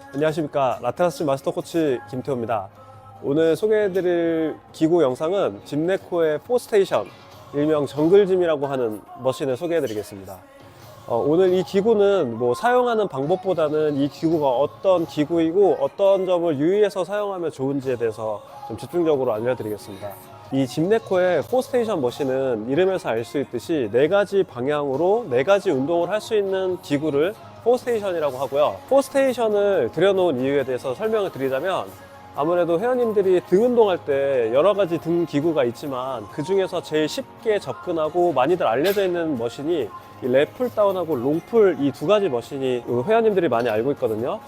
안녕하십니까. 라테라스 마스터 코치 김태호입니다. 오늘 소개해드릴 기구 영상은 짐네코의 포스테이션, 일명 정글짐이라고 하는 머신을 소개해드리겠습니다. 오늘 이 기구는 사용하는 방법보다는 이 기구가 어떤 기구이고 어떤 점을 유의해서 사용하면 좋은지에 대해서 좀 집중적으로 알려드리겠습니다. 이 짐네코의 포스테이션 머신은 이름에서 알 수 있듯이 4가지 방향으로 4가지 운동을 할 수 있는 기구를 포스테이션이라고 하고요. 포스테이션을 들여놓은 이유에 대해서 설명을 드리자면, 아무래도 회원님들이 등 운동할 때 여러 가지 등 기구가 있지만 그 중에서 제일 쉽게 접근하고 많이들 알려져 있는 머신이 이 랩풀 다운하고 롱풀, 이 2가지 머신이 회원님들이 많이 알고 있거든요.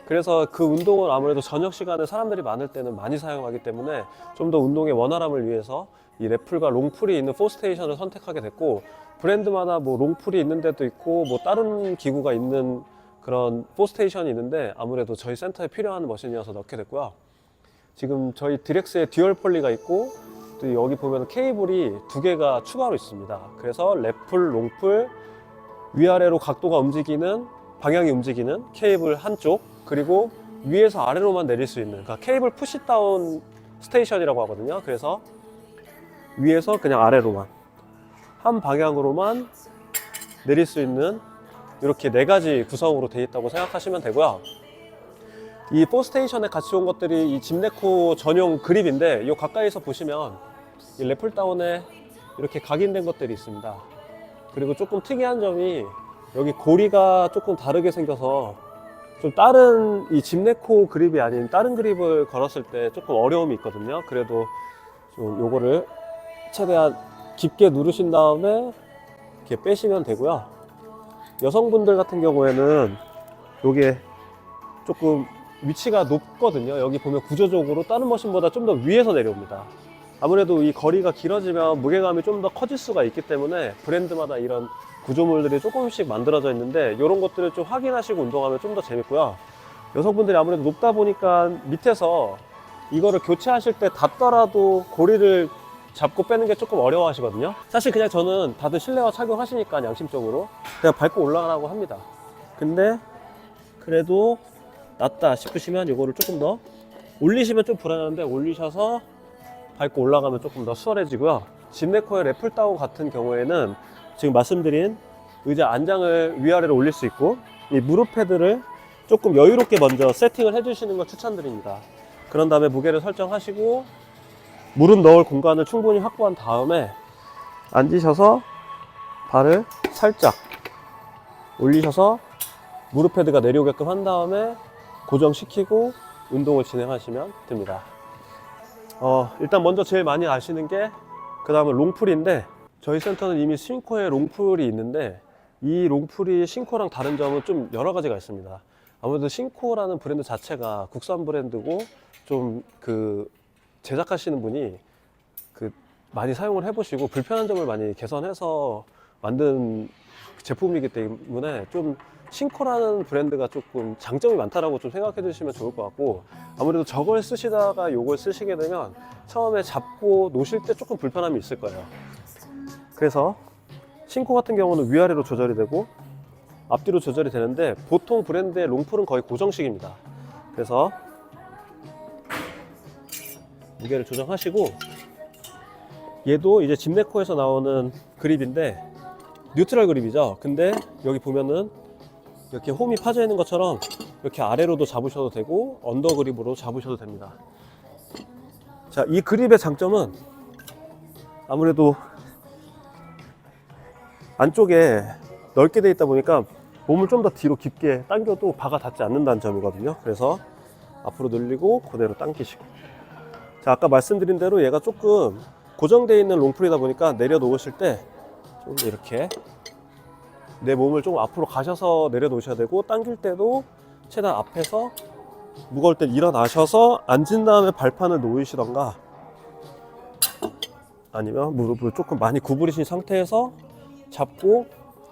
그래서 그 운동을 아무래도 저녁 시간에 사람들이 많을 때는 많이 사용하기 때문에 좀 더 운동의 원활함을 위해서 이 랩풀과 롱풀이 있는 포스테이션을 선택하게 됐고, 브랜드마다 롱풀이 있는 데도 있고 다른 기구가 있는 그런 포스테이션이 있는데, 아무래도 저희 센터에 필요한 머신이어서 넣게 됐고요. 지금 저희 디렉스에 듀얼 폴리가 있고, 또 여기 보면 케이블이 2개가 추가로 있습니다. 그래서 랩풀, 롱풀, 위아래로 각도가 움직이는, 방향이 움직이는 케이블 한쪽, 그리고 위에서 아래로만 내릴 수 있는, 그러니까 케이블 푸시다운 스테이션이라고 하거든요. 그래서 위에서 그냥 아래로만, 한 방향으로만 내릴 수 있는 이렇게 4가지 구성으로 되어 있다고 생각하시면 되고요. 이 포스테이션에 같이 온 것들이 이 짐네코 전용 그립인데, 이 가까이서 보시면 이 랩풀 다운에 이렇게 각인된 것들이 있습니다. 그리고 조금 특이한 점이, 여기 고리가 조금 다르게 생겨서 좀 다른 이 짐네코 그립이 아닌 다른 그립을 걸었을 때 조금 어려움이 있거든요. 그래도 좀 요거를 최대한 깊게 누르신 다음에 이렇게 빼시면 되고요. 여성분들 같은 경우에는 요게 조금 위치가 높거든요. 여기 보면 구조적으로 다른 머신보다 좀 더 위에서 내려옵니다. 아무래도 이 거리가 길어지면 무게감이 좀 더 커질 수가 있기 때문에 브랜드마다 이런 구조물들이 조금씩 만들어져 있는데, 이런 것들을 좀 확인하시고 운동하면 좀 더 재밌고요. 여성분들이 아무래도 높다 보니까 밑에서 이거를 교체하실 때 닿더라도 고리를 잡고 빼는 게 조금 어려워 하시거든요. 사실 그냥 저는 다들 실내화 착용하시니까 양심적으로 그냥 밟고 올라가라고 합니다. 근데 그래도 낫다 싶으시면 이거를 조금 더 올리시면 좀 불안한데, 올리셔서 밟고 올라가면 조금 더 수월해지고요. 짐네코의 랩풀 다운 같은 경우에는 지금 말씀드린 의자 안장을 위아래로 올릴 수 있고, 이 무릎 패드를 조금 여유롭게 먼저 세팅을 해주시는 걸 추천드립니다. 그런 다음에 무게를 설정하시고 무릎 넣을 공간을 충분히 확보한 다음에 앉으셔서 발을 살짝 올리셔서 무릎 패드가 내려오게끔 한 다음에 고정시키고 운동을 진행하시면 됩니다. 일단 먼저 제일 많이 아시는 게 그 다음은 롱풀인데, 저희 센터는 이미 싱코에 롱풀이 있는데, 이 롱풀이 싱코랑 다른 점은 좀 여러 가지가 있습니다. 아무래도 싱코라는 브랜드 자체가 국산 브랜드고, 좀 제작하시는 분이 많이 사용을 해보시고 불편한 점을 많이 개선해서 만든 제품이기 때문에, 좀 싱코라는 브랜드가 조금 장점이 많다라고 좀 생각해 주시면 좋을 것 같고, 아무래도 저걸 쓰시다가 요걸 쓰시게 되면 처음에 잡고 놓으실 때 조금 불편함이 있을 거예요. 그래서 싱코 같은 경우는 위아래로 조절이 되고 앞뒤로 조절이 되는데, 보통 브랜드의 롱풀은 거의 고정식입니다. 그래서 무게를 조정하시고, 얘도 이제 짐네코에서 나오는 그립인데 뉴트럴 그립이죠. 근데 여기 보면은 이렇게 홈이 파져 있는 것처럼 이렇게 아래로도 잡으셔도 되고 언더 그립으로 잡으셔도 됩니다. 자, 이 그립의 장점은 아무래도 안쪽에 넓게 되어 있다 보니까 몸을 좀 더 뒤로 깊게 당겨도 바가 닿지 않는다는 점이거든요. 그래서 앞으로 늘리고 그대로 당기시고. 자, 아까 말씀드린 대로 얘가 조금 고정되어 있는 롱풀이다 보니까 내려놓으실 때 좀 이렇게 내 몸을 좀 앞으로 가셔서 내려놓으셔야 되고, 당길 때도 최대한 앞에서 무거울 땐 일어나셔서 앉은 다음에 발판을 놓으시던가, 아니면 무릎을 조금 많이 구부리신 상태에서 잡고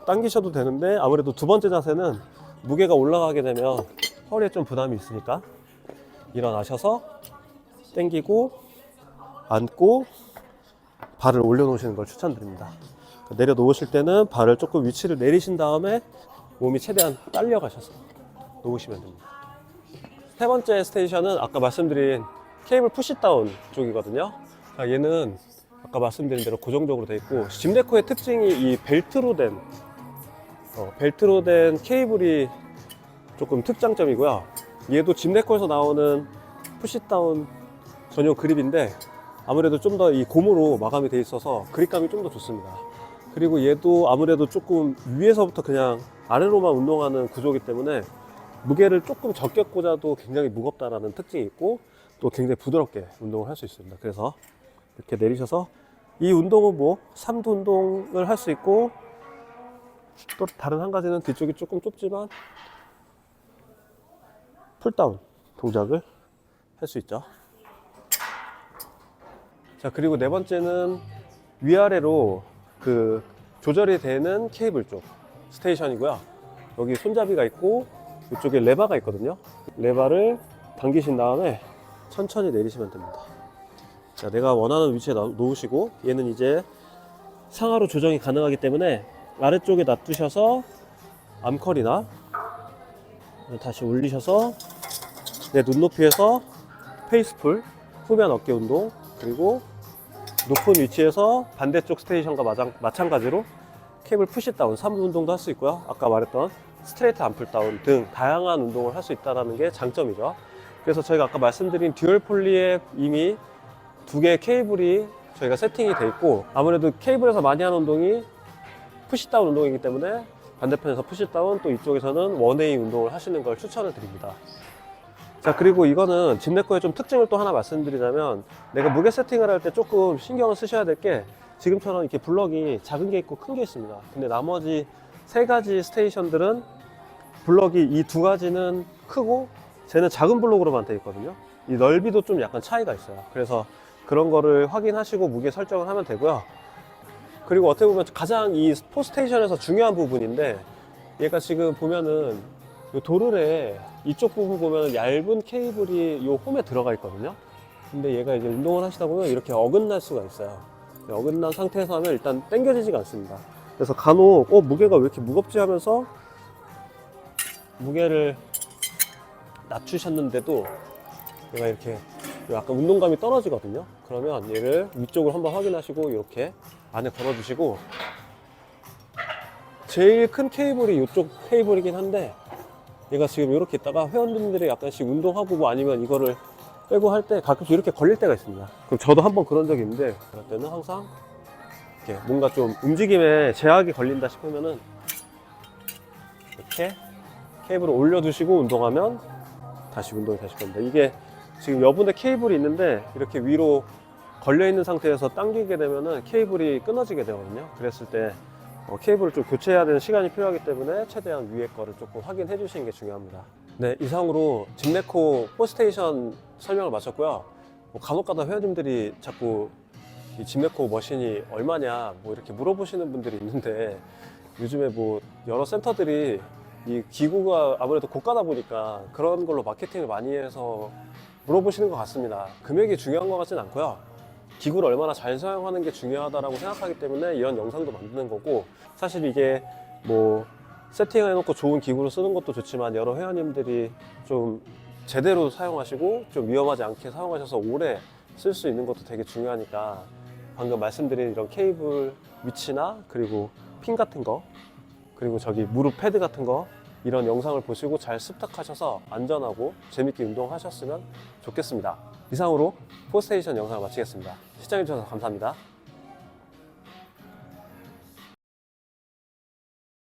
당기셔도 되는데, 아무래도 2번째 자세는 무게가 올라가게 되면 허리에 좀 부담이 있으니까 일어나셔서 당기고 앉고 발을 올려놓으시는 걸 추천드립니다. 내려놓으실 때는 발을 조금 위치를 내리신 다음에 몸이 최대한 딸려 가셔서 놓으시면 됩니다. 세 번째 스테이션은 아까 말씀드린 케이블 푸시다운 쪽이거든요. 자, 얘는 아까 말씀드린 대로 고정적으로 되어 있고, 짐네코의 특징이 이 벨트로 된 케이블이 조금 특장점이고요. 얘도 짐네코에서 나오는 푸시다운 전용 그립인데 아무래도 좀 더 이 고무로 마감이 되어 있어서 그립감이 좀 더 좋습니다. 그리고 얘도 아무래도 조금 위에서부터 그냥 아래로만 운동하는 구조이기 때문에 무게를 조금 적게 꽂아도 굉장히 무겁다라는 특징이 있고, 또 굉장히 부드럽게 운동을 할 수 있습니다. 그래서 이렇게 내리셔서 이 운동은 뭐 3두 운동을 할 수 있고, 또 다른 한 가지는 뒤쪽이 조금 좁지만 풀다운 동작을 할 수 있죠. 자, 그리고 네 번째는 위아래로 그 조절이 되는 케이블 쪽 스테이션이고요. 여기 손잡이가 있고 이쪽에 레바가 있거든요. 레바를 당기신 다음에 천천히 내리시면 됩니다. 자, 내가 원하는 위치에 놓으시고, 얘는 이제 상하로 조정이 가능하기 때문에 아래쪽에 놔두셔서 암컬이나 다시 올리셔서 내 눈높이에서 페이스풀, 후면 어깨 운동, 그리고 높은 위치에서 반대쪽 스테이션과 마찬가지로 케이블 푸시다운 3부 운동도 할 수 있고요. 아까 말했던 스트레이트 암풀다운 등 다양한 운동을 할 수 있다는 게 장점이죠. 그래서 저희가 아까 말씀드린 듀얼 폴리에 이미 두 개의 케이블이 저희가 세팅이 돼 있고, 아무래도 케이블에서 많이 하는 운동이 푸시다운 운동이기 때문에 반대편에서 푸시다운, 또 이쪽에서는 원웨이 운동을 하시는 걸 추천을 드립니다. 자, 그리고 이거는 짐네코의 좀 특징을 또 하나 말씀드리자면, 내가 무게 세팅을 할 때 조금 신경을 쓰셔야 될 게, 지금처럼 이렇게 블럭이 작은 게 있고 큰 게 있습니다. 근데 나머지 세 가지 스테이션들은 블럭이 이 두 가지는 크고 쟤는 작은 블록으로만 되어 있거든요. 이 넓이도 좀 약간 차이가 있어요. 그래서 그런 거를 확인하시고 무게 설정을 하면 되고요. 그리고 어떻게 보면 가장 이 포스테이션에서 중요한 부분인데, 얘가 지금 보면은 요 도르래 이쪽 부분 보면 얇은 케이블이 요 홈에 들어가 있거든요. 근데 얘가 이제 운동을 하시다 보면 이렇게 어긋날 수가 있어요. 어긋난 상태에서 하면 일단 당겨지지가 않습니다. 그래서 간혹 무게가 왜 이렇게 무겁지 하면서 무게를 낮추셨는데도 얘가 이렇게 약간 운동감이 떨어지거든요. 그러면 얘를 위쪽으로 한번 확인하시고 이렇게 안에 걸어주시고, 제일 큰 케이블이 이쪽 케이블이긴 한데, 얘가 지금 이렇게 있다가 회원분들이 약간씩 운동하고 뭐 아니면 이거를 빼고 할 때 가끔씩 이렇게 걸릴 때가 있습니다. 그럼 저도 한번 그런 적이 있는데, 그럴 때는 항상 이렇게 뭔가 좀 움직임에 제약이 걸린다 싶으면은 이렇게 케이블을 올려두시고 운동하면 다시 운동이 되실 겁니다. 이게 지금 여분의 케이블이 있는데 이렇게 위로 걸려있는 상태에서 당기게 되면은 케이블이 끊어지게 되거든요. 그랬을 때 케이블을 좀 교체해야 되는 시간이 필요하기 때문에 최대한 위에 거를 조금 확인해 주시는 게 중요합니다. 네, 이상으로 짐네코 포스테이션 설명을 마쳤고요. 간혹가다 회원님들이 자꾸 이 짐네코 머신이 얼마냐 뭐 이렇게 물어보시는 분들이 있는데, 요즘에 뭐 여러 센터들이 이 기구가 아무래도 고가다 보니까 그런 걸로 마케팅을 많이 해서 물어보시는 것 같습니다. 금액이 중요한 것 같진 않고요. 기구를 얼마나 잘 사용하는 게 중요하다고 생각하기 때문에 이런 영상도 만드는 거고, 사실 이게 뭐 세팅을 해놓고 좋은 기구를 쓰는 것도 좋지만 여러 회원님들이 좀 제대로 사용하시고 좀 위험하지 않게 사용하셔서 오래 쓸 수 있는 것도 되게 중요하니까, 방금 말씀드린 이런 케이블 위치나 그리고 핀 같은 거, 그리고 저기 무릎 패드 같은 거, 이런 영상을 보시고 잘 습득하셔서 안전하고 재밌게 운동하셨으면 좋겠습니다. 이상으로 포스테이션 영상을 마치겠습니다. 시청해주셔서 감사합니다.